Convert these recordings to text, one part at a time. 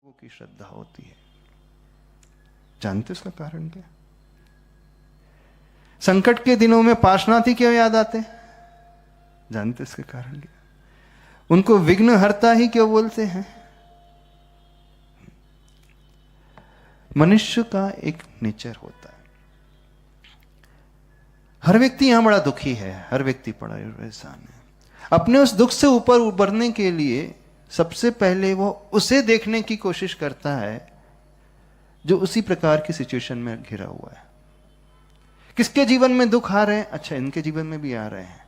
वो की श्रद्धा होती है। जानते उसका कारण क्या? संकट के दिनों में पार्श्वनाथ ही क्यों याद आते हैं? जानते इसके कारण क्या? उनको विघ्न हरता ही क्यों बोलते हैं? मनुष्य का एक नेचर होता है। हर व्यक्ति यहां बड़ा दुखी है, हर व्यक्ति बड़ा परेशान है। अपने उस दुख से ऊपर उबरने के लिए सबसे पहले वो उसे देखने की कोशिश करता है जो उसी प्रकार की सिचुएशन में घिरा हुआ है। किसके जीवन में दुख आ रहे हैं? अच्छा, इनके जीवन में भी आ रहे हैं।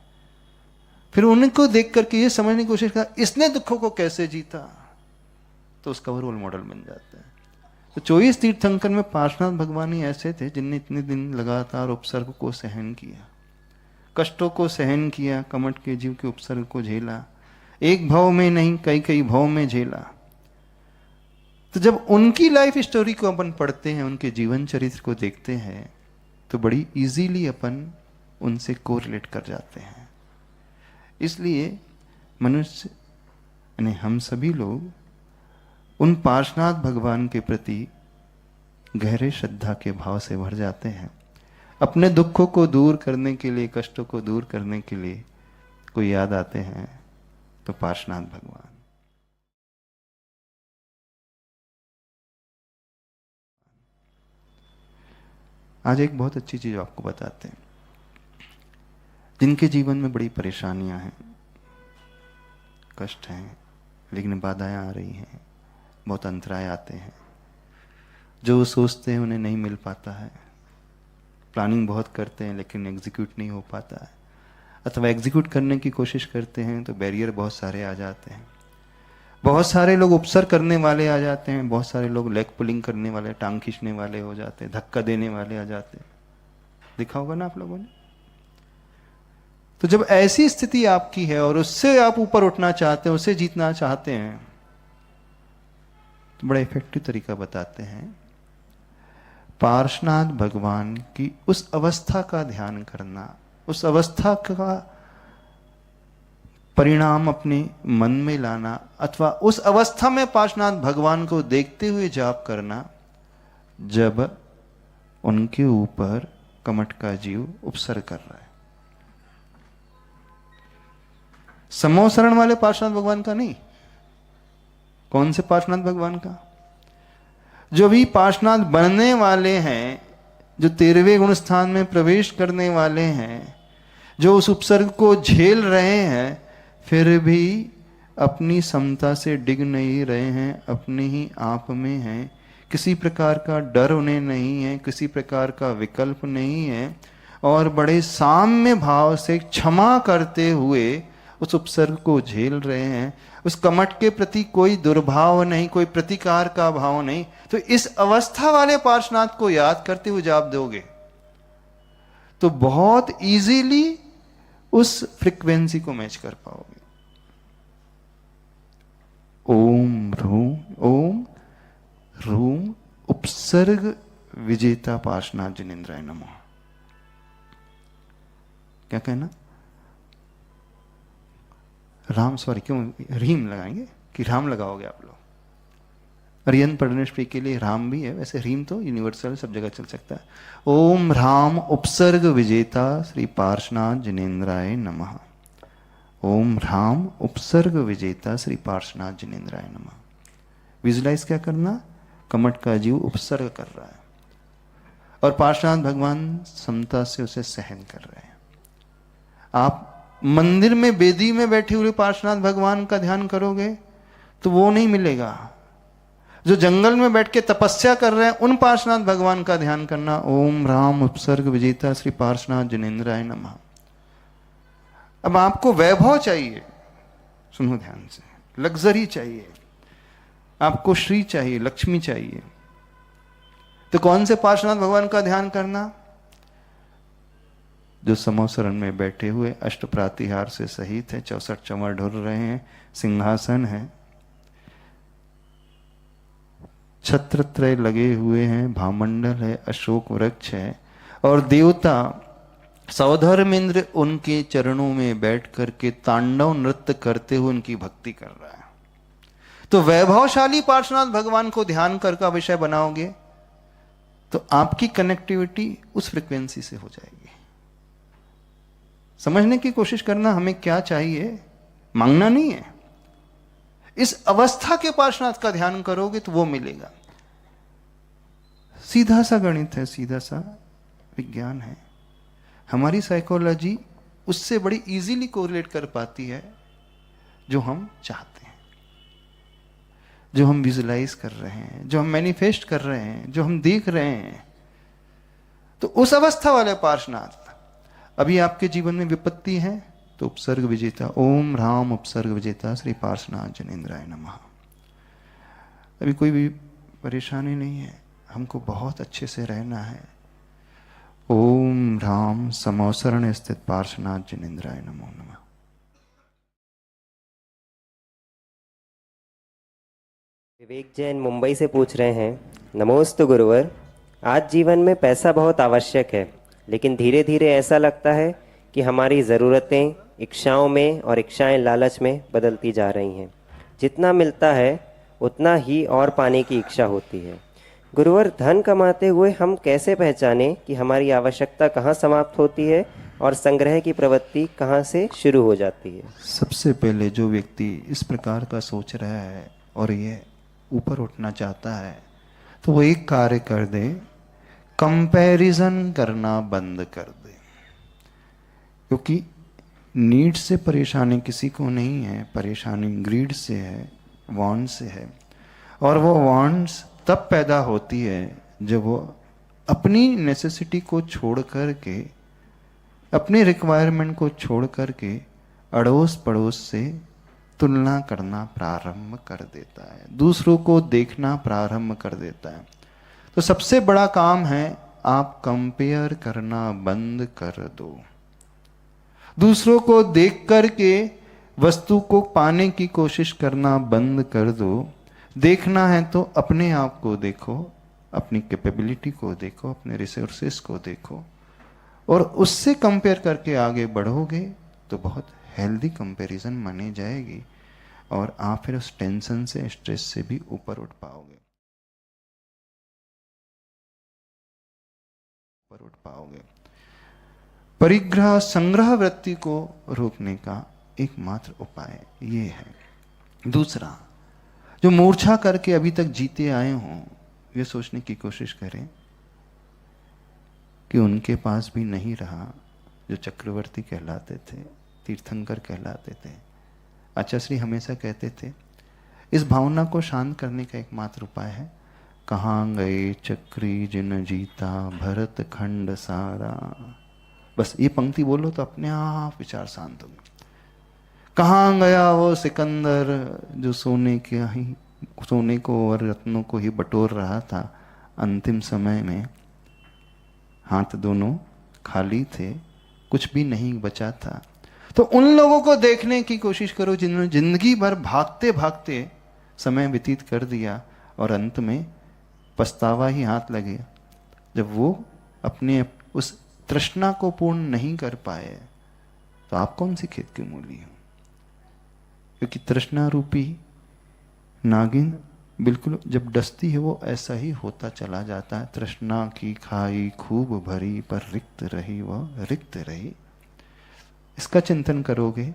फिर उनको देख करके ये समझने की कोशिश कर इसने दुखों को कैसे जीता, तो उसका वो रोल मॉडल बन जाता है। तो 24 तीर्थंकर में पार्श्वनाथ भगवान ही ऐसे थे जिनने इतने दिन लगातार उपसर्ग को सहन किया, कष्टों को सहन किया, कमट के जीव के उपसर्ग को झेला, एक भाव में नहीं कई कई भाव में झेला। तो जब उनकी लाइफ स्टोरी को अपन पढ़ते हैं, उनके जीवन चरित्र को देखते हैं, तो बड़ी इजीली अपन उनसे कोरिलेट कर जाते हैं। इसलिए मनुष्य यानी हम सभी लोग उन पार्श्वनाथ भगवान के प्रति गहरे श्रद्धा के भाव से भर जाते हैं। अपने दुखों को दूर करने के लिए, कष्टों को दूर करने के लिए कोई याद आते हैं तो पार्श्वनाथ भगवान। आज एक बहुत अच्छी चीज आपको बताते हैं। जिनके जीवन में बड़ी परेशानियां हैं, कष्ट हैं, लेकिन बाधाएं आ रही हैं, बहुत अंतराय आते हैं, जो सोचते हैं उन्हें नहीं मिल पाता है, प्लानिंग बहुत करते हैं लेकिन एग्जीक्यूट नहीं हो पाता है, अथवा एग्जीक्यूट करने की कोशिश करते हैं तो बैरियर बहुत सारे आ जाते हैं। बहुत सारे लोग उपसर करने वाले आ जाते हैं, बहुत सारे लोग लेग पुलिंग करने वाले, टांग खींचने वाले हो जाते हैं, धक्का देने वाले आ जाते हैं। देखा होगा ना आप लोगों ने। तो जब ऐसी स्थिति आपकी है और उससे आप ऊपर उठना चाहते हैं, उसे जीतना चाहते हैं, तो बड़ा इफेक्टिव तरीका बताते हैं। पार्श्वनाथ भगवान की उस अवस्था का ध्यान करना, उस अवस्था का परिणाम अपने मन में लाना, अथवा उस अवस्था में पार्श्वनाथ भगवान को देखते हुए जाप करना जब उनके ऊपर कमट का जीव उपसर्ग कर रहा है। समोसरण वाले पार्श्वनाथ भगवान का नहीं। कौन से पार्श्वनाथ भगवान का? जो भी पार्श्वनाथ बनने वाले हैं, जो 13वें गुण स्थान में प्रवेश करने वाले हैं, जो उस उपसर्ग को झेल रहे हैं, फिर भी अपनी समता से डिग नहीं रहे हैं, अपने ही आप में हैं, किसी प्रकार का डर उन्हें नहीं है, किसी प्रकार का विकल्प नहीं है, और बड़े साम्य भाव से क्षमा करते हुए उस उपसर्ग को झेल रहे हैं। उस कमट के प्रति कोई दुर्भाव नहीं, कोई प्रतिकार का भाव नहीं। तो इस अवस्था वाले पार्श्वनाथ को याद करते हुए जाप दोगे तो बहुत इजीली उस फ्रीक्वेंसी को मैच कर पाओगे। ओम ह्रूम उपसर्ग विजेता पार्श्वनाथ जिनेन्द्राय नमः। क्या कहना? राम, सॉरी, क्यों रीम लगाएंगे कि राम लगाओगे आप लोग? अरियन परमेश्वरी के लिए राम भी है, वैसे रीम तो यूनिवर्सल सब जगह चल सकता है। ओम राम उपसर्ग विजेता श्री पार्श्वनाथ जिनेन्द्राय नमः। ओम राम उपसर्ग विजेता श्री पार्श्वनाथ जिनेन्द्राय नमः। विजुलाइज क्या करना? कमट का जीव उपसर्ग कर रहा है और पार्श्वनाथ भगवान समता से उसे सहन कर रहे हैं। आप मंदिर में वेदी में बैठे हुए पार्श्वनाथ भगवान का ध्यान करोगे तो वो नहीं मिलेगा। जो जंगल में बैठ के तपस्या कर रहे हैं उन पार्श्वनाथ भगवान का ध्यान करना। ओम राम उपसर्ग विजेता श्री पार्श्वनाथ जिनेन्द्राय नमः। अब आपको वैभव चाहिए, सुनो ध्यान से, लग्जरी चाहिए, आपको श्री चाहिए, लक्ष्मी चाहिए, तो कौन से पार्श्वनाथ भगवान का ध्यान करना? जो समोसरण में बैठे हुए अष्ट प्रातिहार से सहित है, 64 चंवर ढुर रहे हैं, सिंहासन है, छत्रत्रय लगे हुए हैं, भामंडल है, अशोक वृक्ष है, और देवता सौधर्मेंद्र उनके चरणों में बैठ करके तांडव नृत्य करते हुए उनकी भक्ति कर रहा है। तो वैभवशाली पार्श्वनाथ भगवान को ध्यान कर का विषय बनाओगे तो आपकी कनेक्टिविटी उस फ्रीक्वेंसी से हो जाएगी। समझने की कोशिश करना हमें क्या चाहिए, मांगना नहीं है। इस अवस्था के पार्श्वनाथ का ध्यान करोगे तो वो मिलेगा। सीधा सा गणित है, सीधा सा विज्ञान है। हमारी साइकोलॉजी उससे बड़ी इजीली कोरिलेट कर पाती है जो हम चाहते हैं, जो हम विजुलाइज कर रहे हैं, जो हम मैनिफेस्ट कर रहे हैं, जो हम देख रहे हैं। तो उस अवस्था वाले पार्श्वनाथ, अभी आपके जीवन में विपत्ति है तो उपसर्ग विजेता ओम राम उपसर्ग विजेता श्री पार्श्वनाथ जनेन्द्राय नमः। अभी कोई भी परेशानी नहीं है, हमको बहुत अच्छे से रहना है। ओम राम समौसरण स्थित पार्श्वनाथ जनेन्द्राय नमो नमः। विवेक जैन मुंबई से पूछ रहे हैं, नमोस्तु गुरुवर, आज जीवन में पैसा बहुत आवश्यक है, लेकिन धीरे धीरे ऐसा लगता है कि हमारी ज़रूरतें इच्छाओं में और इच्छाएं लालच में बदलती जा रही हैं। जितना मिलता है उतना ही और पाने की इच्छा होती है। गुरुवर, धन कमाते हुए हम कैसे पहचानें कि हमारी आवश्यकता कहाँ समाप्त होती है और संग्रह की प्रवृत्ति कहाँ से शुरू हो जाती है? सबसे पहले जो व्यक्ति इस प्रकार का सोच रहा है और ये ऊपर उठना चाहता है तो वो एक कार्य कर दे, कंपैरिजन करना बंद कर दे। क्योंकि नीड से परेशानी किसी को नहीं है, परेशानी ग्रीड से है, वांट से है। और वो वांट्स तब पैदा होती है जब वो अपनी नेसेसिटी को छोड़ कर के, अपनी रिक्वायरमेंट को छोड़ कर के अड़ोस पड़ोस से तुलना करना प्रारंभ कर देता है, दूसरों को देखना प्रारंभ कर देता है। तो सबसे बड़ा काम है आप कंपेयर करना बंद कर दो। दूसरों को देख कर के वस्तु को पाने की कोशिश करना बंद कर दो। देखना है तो अपने आप को देखो, अपनी कैपेबिलिटी को देखो, अपने रिसोर्सेस को देखो, और उससे कंपेयर करके आगे बढ़ोगे तो बहुत हेल्दी कंपैरिजन मानी जाएगी और आप फिर उस टेंशन से, स्ट्रेस से भी ऊपर उठ पाओगे, परिग्रह संग्रह वृत्ति को रोकने का एकमात्र उपाय ये है। दूसरा, जो मूर्छा करके अभी तक जीते आए हों, ये सोचने की कोशिश करें कि उनके पास भी नहीं रहा जो चक्रवर्ती कहलाते थे, तीर्थंकर कहलाते थे। आचार्य हमेशा कहते थे इस भावना को शांत करने का एकमात्र उपाय है, कहाँ गए चक्री जिन जीता भरत खंड सारा। बस ये पंक्ति बोलो तो अपने आप विचार शांत होंगे। कहाँ गया वो सिकंदर जो सोने को और रत्नों को ही बटोर रहा था, अंतिम समय में हाथ दोनों खाली थे, कुछ भी नहीं बचा था। तो उन लोगों को देखने की कोशिश करो जिन्होंने जिंदगी भर भागते भागते समय व्यतीत कर दिया और अंत में पछतावा ही हाथ लगे जब वो अपने उस तृष्णा को पूर्ण नहीं कर पाए। तो आप कौन सी खेत की मूली हो? क्योंकि तृष्णा रूपी नागिन बिल्कुल जब डसती है वो ऐसा ही होता चला जाता है। तृष्णा की खाई खूब भरी पर रिक्त रही वह रिक्त रही। इसका चिंतन करोगे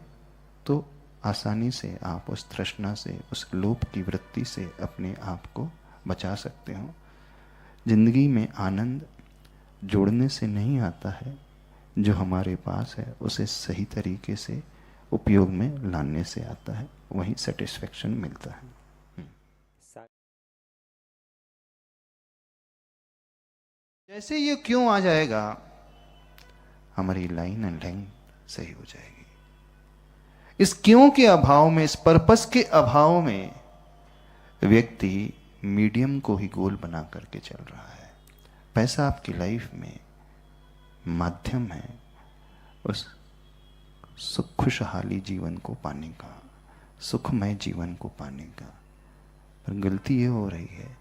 तो आसानी से आप उस तृष्णा से, उस लोभ की वृत्ति से अपने आप को बचा सकते हो। जिंदगी में आनंद जोड़ने से नहीं आता है, जो हमारे पास है उसे सही तरीके से उपयोग में लाने से आता है, वहीं सेटिस्फेक्शन मिलता है। जैसे ये क्यों आ जाएगा, हमारी लाइन एंड लेंथ सही हो जाएगी। इस क्यों के अभाव में, इस पर्पस के अभाव में व्यक्ति मीडियम को ही गोल बना करके चल रहा है। पैसा आपकी लाइफ में माध्यम है उस खुशहाली जीवन को पाने का, सुखमय जीवन को पाने का। पर गलती ये हो रही है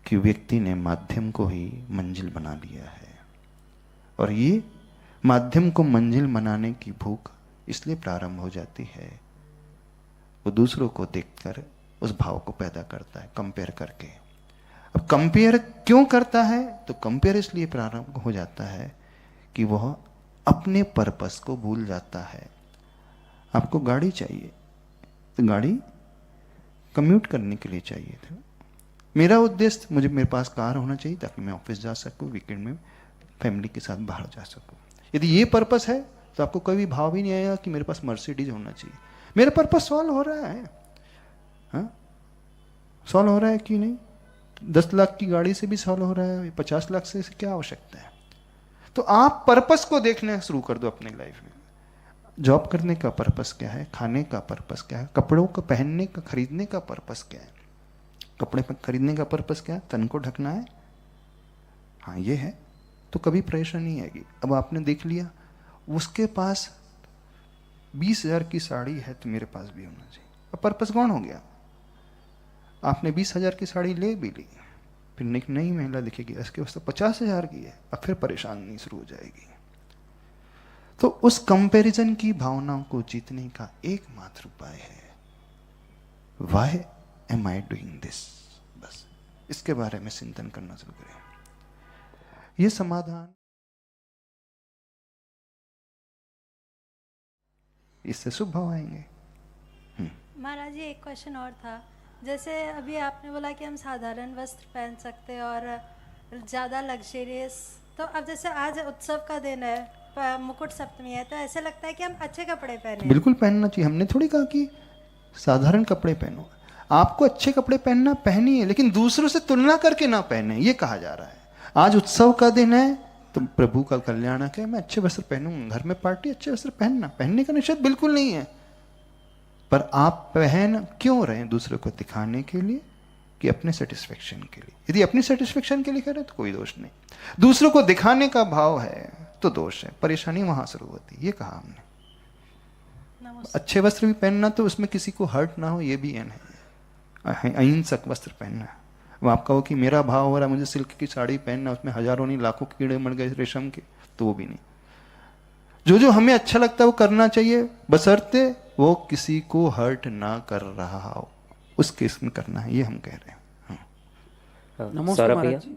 कि व्यक्ति ने माध्यम को ही मंजिल बना लिया है, और ये माध्यम को मंजिल बनाने की भूख इसलिए प्रारंभ हो जाती है, वो दूसरों को देखकर उस भाव को पैदा करता है कंपेयर करके। अब कंपेयर क्यों करता है? तो कंपेयर इसलिए प्रारंभ हो जाता है कि वह अपने पर्पस को भूल जाता है। आपको गाड़ी चाहिए तो गाड़ी कम्यूट करने के लिए चाहिए था। मेरा उद्देश्य, मेरे पास कार होना चाहिए ताकि मैं ऑफिस जा सकूं, वीकेंड में फैमिली के साथ बाहर जा सकूं। यदि ये पर्पस है तो आपको कोई भी भाव ही नहीं आएगा कि मेरे पास मर्सिडीज होना चाहिए। मेरा पर्पस सॉल्व हो रहा है, हाँ सॉल्व हो रहा है कि नहीं? 10 लाख की गाड़ी से भी सॉल्व हो रहा है, 50 लाख से क्या आवश्यकता है? तो आप पर्पस को देखना शुरू कर दो अपनी लाइफ में। जॉब करने का पर्पस क्या है? खाने का पर्पस क्या है? कपड़ों को पहनने का, खरीदने का पर्पस क्या है? कपड़े खरीदने का पर्पस क्या है? तन को ढकना है, हाँ ये है, तो कभी परेशानी नहीं आएगी। अब आपने देख लिया उसके पास 20,000 की साड़ी है तो मेरे पास भी होना चाहिए। अब पर्पस कौन हो गया? आपने 20,000 की साड़ी ले भी ली, फिर एक नई महिला दिखेगी इसके वास्ते 50,000 की है, अब फिर परेशानी शुरू हो जाएगी। तो उस कंपैरिजन की भावनाओं को जीतने का एकमात्र उपाय है, why am I doing this. बस इसके बारे में चिंतन करना शुरू करें। ये समाधान, इससे शुभ भाव आएंगे। महाराज जी एक क्वेश्चन और था, जैसे अभी आपने बोला कि हम साधारण वस्त्र पहन सकते हैं और ज़्यादा लग्जरियस, तो अब जैसे आज उत्सव का दिन है, मुकुट सप्तमी है, तो ऐसे लगता है कि हम अच्छे कपड़े पहने। बिल्कुल पहनना चाहिए। हमने थोड़ी कहा कि साधारण कपड़े पहनो, आपको अच्छे कपड़े पहनना पहनिए, लेकिन दूसरों से तुलना करके ना पहने, ये कहा जा रहा है। आज उत्सव का दिन है तो प्रभु का कल्याण है, मैं अच्छे वस्त्र पहनूंगा, घर में पार्टी अच्छे वस्त्र पहनने का निषेध बिल्कुल नहीं है, पर आप पहन क्यों रहे हैं? दूसरों को दिखाने के लिए कि अपने सेटिस्फेक्शन के लिए? यदि अपनी सेटिस्फेक्शन के लिए कर रहे हैं तो कोई दोष नहीं, दूसरों को दिखाने का भाव है तो दोष है, परेशानी वहां शुरू होती है। ये कहा हमने। अच्छे वस्त्र भी पहनना तो उसमें किसी को हर्ट ना हो, ये भी एन है। अहिंसक वस्त्र पहनना, वो आपका हो कि मेरा भाव हो रहा है मुझे सिल्क की साड़ी पहनना, उसमें हजारों नहीं लाखों कीड़े मर गए रेशम के, तो वो भी नहीं। जो जो हमें अच्छा लगता है वो करना चाहिए, बशर्ते वो किसी को हर्ट ना कर रहा हो, उस केस में करना है, ये हम कह रहे हैं। नमस्ते सौरभ महाराज भैया। जी।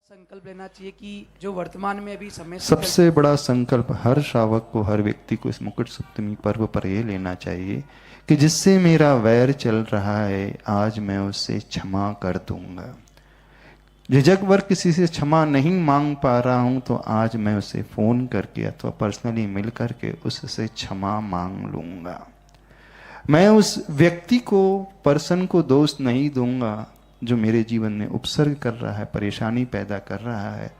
संकल्प लेना चाहिए कि जो वर्तमान में अभी समय सबसे बड़ा संकल्प हर श्रावक को, हर व्यक्ति को इस मुकुट सप्तमी पर्व पर यह लेना चाहिए कि जिससे मेरा वैर चल रहा है आज मैं उससे क्षमा कर दूंगा। झिझक वर किसी से क्षमा नहीं मांग पा रहा हूं तो आज मैं उसे फोन करके अथवा पर्सनली मिल करके उससे क्षमा मांग लूंगा। मैं उस व्यक्ति को, पर्सन को दोष नहीं दूंगा जो मेरे जीवन में उपसर्ग कर रहा है, परेशानी पैदा कर रहा है।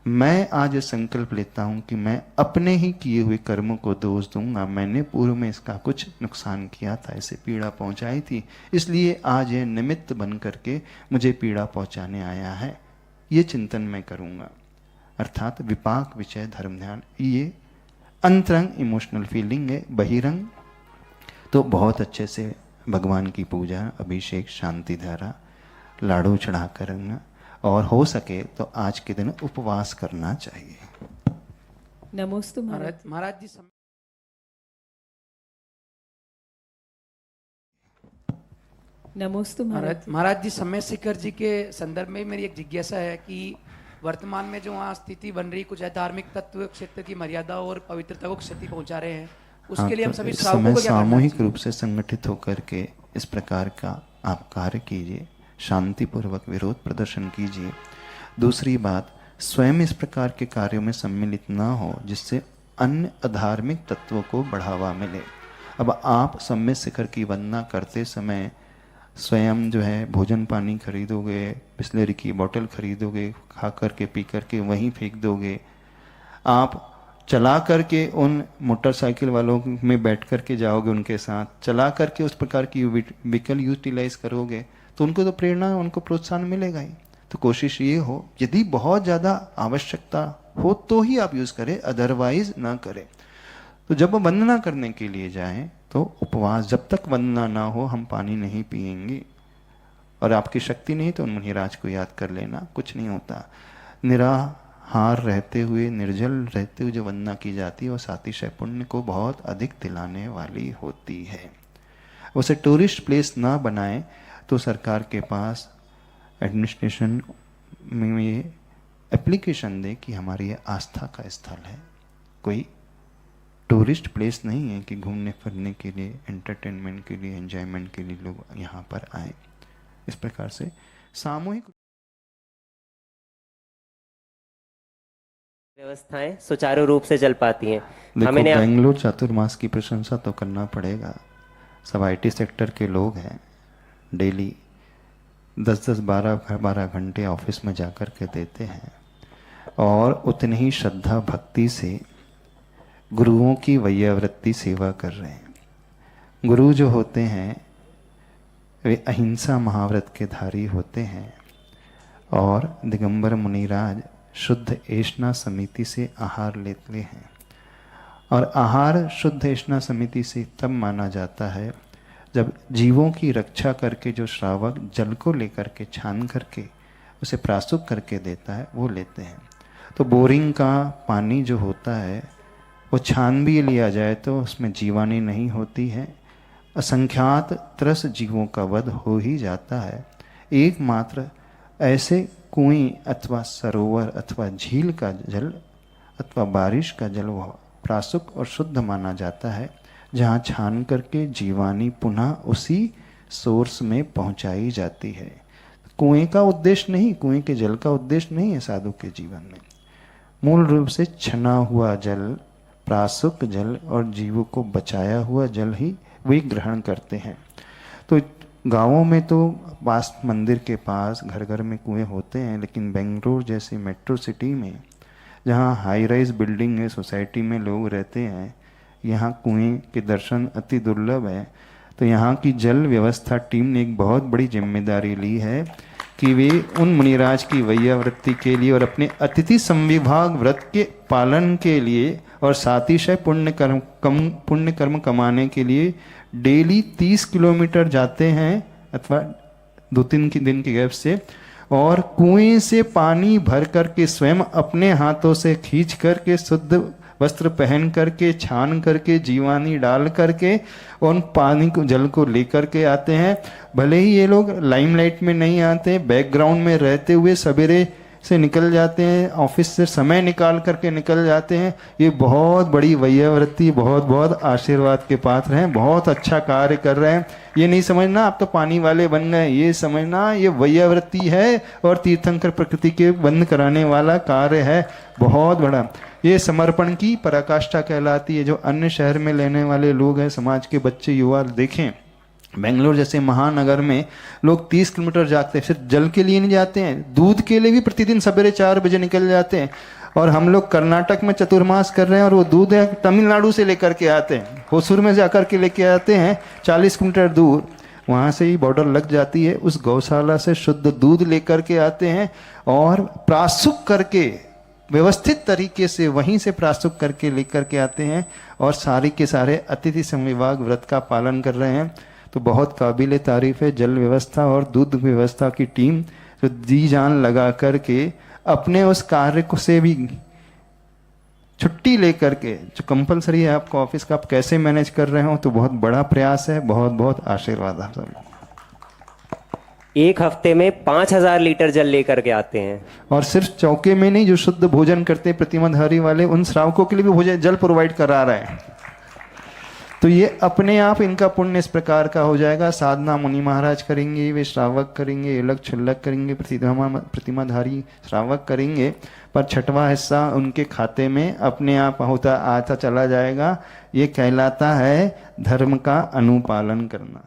मैं आज ये संकल्प लेता हूं कि मैं अपने ही किए हुए कर्मों को दोष दूंगा। मैंने पूर्व में इसका कुछ नुकसान किया था, इसे पीड़ा पहुंचाई थी, इसलिए आज ये निमित्त बन करके मुझे पीड़ा पहुंचाने आया है, ये चिंतन मैं करूंगा। अर्थात विपाक विषय धर्म ध्यान, ये अंतरंग इमोशनल फीलिंग है। बहिरंग तो बहुत अच्छे से भगवान की पूजा, अभिषेक, शांति धारा, लाडू चढ़ा कर, और हो सके तो आज के दिन उपवास करना चाहिए। नमोस्तु महाराज। महाराज जी नमोस्तु महाराज। महाराज जी समय शिखर जी के संदर्भ में मेरी एक जिज्ञासा है कि वर्तमान में जो वहाँ स्थिति बन रही, कुछ धार्मिक तत्व क्षेत्र की मर्यादा और पवित्रता को क्षति पहुंचा रहे हैं, उसके लिए हम सभी इस श्रावकों समय को क्या करना सामूहिक चाहिए? रूप से संगठित होकर के इस प्रकार का आप कार्य कीजिए, शांतिपूर्वक विरोध प्रदर्शन कीजिए। दूसरी बात, स्वयं इस प्रकार के कार्यों में सम्मिलित ना हो जिससे अन्य अधार्मिक तत्वों को बढ़ावा मिले। अब आप सम्मित शिखर की वंदना करते समय स्वयं जो है भोजन पानी खरीदोगे, बिस्लरी की बोतल खरीदोगे, खा करके पी करके वहीं फेंक दोगे। आप चला करके उन मोटरसाइकिल वालों में बैठ करके जाओगे, उनके साथ चला करके उस प्रकार की व्हीकल यूटिलाइज करोगे तो उनको तो प्रेरणा, उनको प्रोत्साहन मिलेगा ही। तो कोशिश ये हो, यदि बहुत ज़्यादा आवश्यकता हो तो ही आप यूज़ करें, अदरवाइज ना करें। तो जब वंदना करने के लिए जाएं तो उपवास, जब तक वंदना ना हो हम पानी नहीं पिएंगे। और आपकी शक्ति नहीं तो मुनिराज को याद कर लेना, कुछ नहीं होता। हार रहते हुए, निर्जल रहते हुए जो वंदना की जाती है वो सातिशय पुण्य को बहुत अधिक दिलाने वाली होती है। उसे टूरिस्ट प्लेस ना बनाए तो सरकार के पास एडमिनिस्ट्रेशन में ये एप्लीकेशन दे कि हमारी ये आस्था का स्थल है, कोई टूरिस्ट प्लेस नहीं है कि घूमने फिरने के लिए, एंटरटेनमेंट के लिए, एंजॉयमेंट के लिए लोग यहाँ पर आए। इस प्रकार से सामूहिक व्यवस्थाएं सुचारू रूप से चल पाती हैं। देखो, हमें बेंगलोर चातुर्मास की प्रशंसा तो करना पड़ेगा। सब आईटी सेक्टर के लोग हैं, डेली 10-10, 12-12 घंटे ऑफिस में जाकर के देते हैं और उतनी ही श्रद्धा भक्ति से गुरुओं की वैयावृत्ति सेवा कर रहे हैं। गुरु जो होते हैं वे अहिंसा महाव्रत के धारी होते हैं और दिगंबर मुनिराज शुद्ध एषणा समिति से आहार लेते हैं। और आहार शुद्ध एषणा समिति से तब माना जाता है जब जीवों की रक्षा करके जो श्रावक जल को लेकर के छान करके उसे प्रासुक करके देता है वो लेते हैं। तो बोरिंग का पानी जो होता है वो छान भी लिया जाए तो उसमें जीवानी नहीं होती है, असंख्यात त्रस जीवों का वध हो ही जाता है। एकमात्र ऐसे कुएं अथवा सरोवर अथवा झील का जल अथवा बारिश का जल वह प्रासुक और शुद्ध माना जाता है, जहाँ छान करके जीवानी पुनः उसी सोर्स में पहुँचाई जाती है। कुएं का उद्देश्य नहीं, कुएं के जल का उद्देश्य नहीं है साधु के जीवन में। मूल रूप से छना हुआ जल, प्रासुक जल और जीवों को बचाया हुआ जल ही वे ग्रहण करते हैं। तो गांवों में तो पास मंदिर के पास घर घर में कुएं होते हैं, लेकिन बेंगलोर जैसे मेट्रो सिटी में जहां हाई राइज बिल्डिंग है, सोसाइटी में लोग रहते हैं, यहाँ कुएं के दर्शन अति दुर्लभ है। तो यहाँ की जल व्यवस्था टीम ने एक बहुत बड़ी जिम्मेदारी ली है कि वे उन मुनिराज की वैयावृत्ति के लिए और अपने अतिथि संविभाग व्रत के पालन के लिए और सातिशय पुण्य कर्म कमाने के लिए डेली 30 किलोमीटर जाते हैं अथवा 2-3 दिन के गैप से, और कुएं से पानी भर करके स्वयं अपने हाथों से खींच करके शुद्ध वस्त्र पहन करके छान करके जीवानी डाल करके उन पानी को जल को लेकर के आते हैं। भले ही ये लोग लाइमलाइट में नहीं आते, बैकग्राउंड में रहते हुए सवेरे से निकल जाते हैं, ऑफिस से समय निकाल करके निकल जाते हैं। ये बहुत बड़ी वैयावृत्ति, बहुत बहुत आशीर्वाद के पात्र हैं, बहुत अच्छा कार्य कर रहे हैं। ये नहीं समझना आप तो पानी वाले बन गए, ये समझना ये वैयावृत्ति है और तीर्थंकर प्रकृति के बंद कराने वाला कार्य है बहुत बड़ा। ये समर्पण की पराकाष्ठा कहलाती है। जो अन्य शहर में लेने वाले लोग हैं, समाज के बच्चे युवा देखें, बेंगलोर जैसे महानगर में लोग 30 किलोमीटर जाते हैं, सिर्फ जल के लिए नहीं जाते हैं, दूध के लिए भी प्रतिदिन सवेरे 4 बजे निकल जाते हैं। और हम लोग कर्नाटक में चतुर्मास कर रहे हैं और वो दूध है तमिलनाडु से लेकर के आते हैं, होसूर में जाकर के लेके आते हैं 40 किलोमीटर दूर, वहाँ से ही बॉर्डर लग जाती है, उस गौशाला से शुद्ध दूध लेकर के आते हैं और प्रासुक करके व्यवस्थित तरीके से वहीं से प्रासुक करके लेकर के आते हैं और सारे के सारे अतिथि संविभाग व्रत का पालन कर रहे हैं। तो बहुत काबिल तारीफ है जल व्यवस्था और दूध व्यवस्था की टीम जो जी जान लगा करके अपने उस कार्य को से भी छुट्टी लेकर के, जो कंपलसरी है आपको ऑफिस का, आप कैसे मैनेज कर रहे हो, तो बहुत बड़ा प्रयास है। बहुत बहुत आशीर्वाद आप सब। एक हफ्ते में 5000 लीटर जल लेकर के आते हैं। और सिर्फ चौके में नहीं, जो शुद्ध भोजन करते हैं प्रतिमाधारी वाले, उन श्रावकों के लिए भी भोजन जल प्रोवाइड करा रहे हैं। तो ये अपने आप इनका पुण्य इस प्रकार का हो जाएगा। साधना मुनि महाराज करेंगे, वे श्रावक करेंगे, एलक छुल्लक करेंगे, प्रतिमाधारी श्रावक करेंगे, पर छठवां हिस्सा उनके खाते में अपने आप होता आता चला जाएगा। ये कहलाता है धर्म का अनुपालन करना।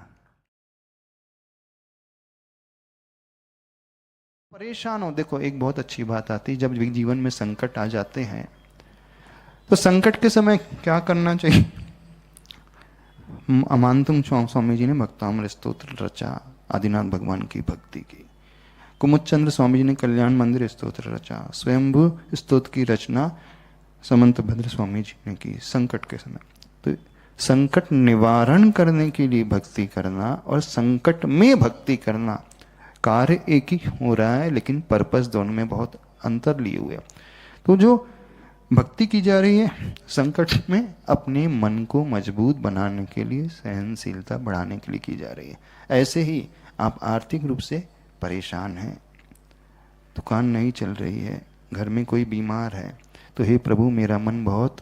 परेशान हो, देखो एक बहुत अच्छी बात आती है, जब जीवन में संकट आ जाते हैं तो संकट के समय क्या करना चाहिए। अमांतुम स्वामी जी ने भक्तामृत स्तोत्र रचा, आदिनाथ भगवान की भक्ति की। कुमुदचंद्र स्वामी जी ने कल्याण मंदिर स्तोत्र रचा, स्वयंभू स्तोत्र की रचना समंत भद्र स्वामी जी ने की संकट के समय। तो संकट निवारण करने के लिए भक्ति करना और संकट में भक्ति करना, कार्य एक ही हो रहा है लेकिन पर्पस दोनों में बहुत अंतर लिए हुए। तो जो भक्ति की जा रही है संकट में अपने मन को मजबूत बनाने के लिए, सहनशीलता बढ़ाने के लिए की जा रही है। ऐसे ही आप आर्थिक रूप से परेशान हैं, दुकान नहीं चल रही है, घर में कोई बीमार है, तो हे प्रभु मेरा मन बहुत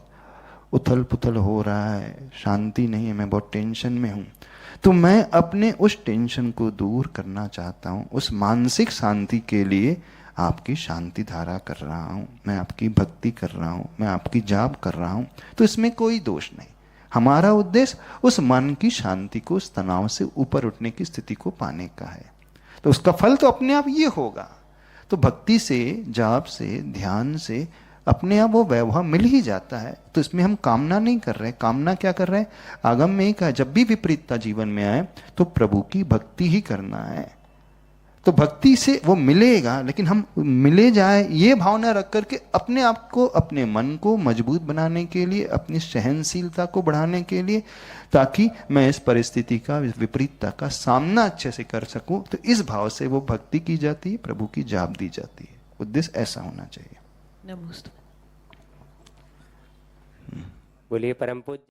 उथल पुथल हो रहा है, शांति नहीं है, मैं बहुत टेंशन में हूँ, तो मैं अपने उस टेंशन को दूर करना चाहता हूँ। उस मानसिक शांति के लिए आपकी शांति धारा कर रहा हूँ, मैं आपकी भक्ति कर रहा हूँ, मैं आपकी जाप कर रहा हूँ, तो इसमें कोई दोष नहीं। हमारा उद्देश्य उस मन की शांति को, उस तनाव से ऊपर उठने की स्थिति को पाने का है। तो उसका फल तो अपने आप ये होगा। तो भक्ति से, जाप से, ध्यान से अपने आप वो वैभव मिल ही जाता है। तो इसमें हम कामना नहीं कर रहे। कामना क्या कर रहे हैं? आगम में ही कहा, जब भी विपरीतता जीवन में आए तो प्रभु की भक्ति ही करना है। तो भक्ति से वो मिलेगा, लेकिन हम मिले जाए ये भावना रख करके अपने आप को, अपने मन को मजबूत बनाने के लिए, अपनी सहनशीलता को बढ़ाने के लिए, ताकि मैं इस परिस्थिति का, विपरीतता का सामना अच्छे से कर सकूं। तो इस भाव से वो भक्ति की जाती है, प्रभु की जाप दी जाती है। उद्देश्य ऐसा होना चाहिए। नमोस्तु। बोलिए परम पूज्य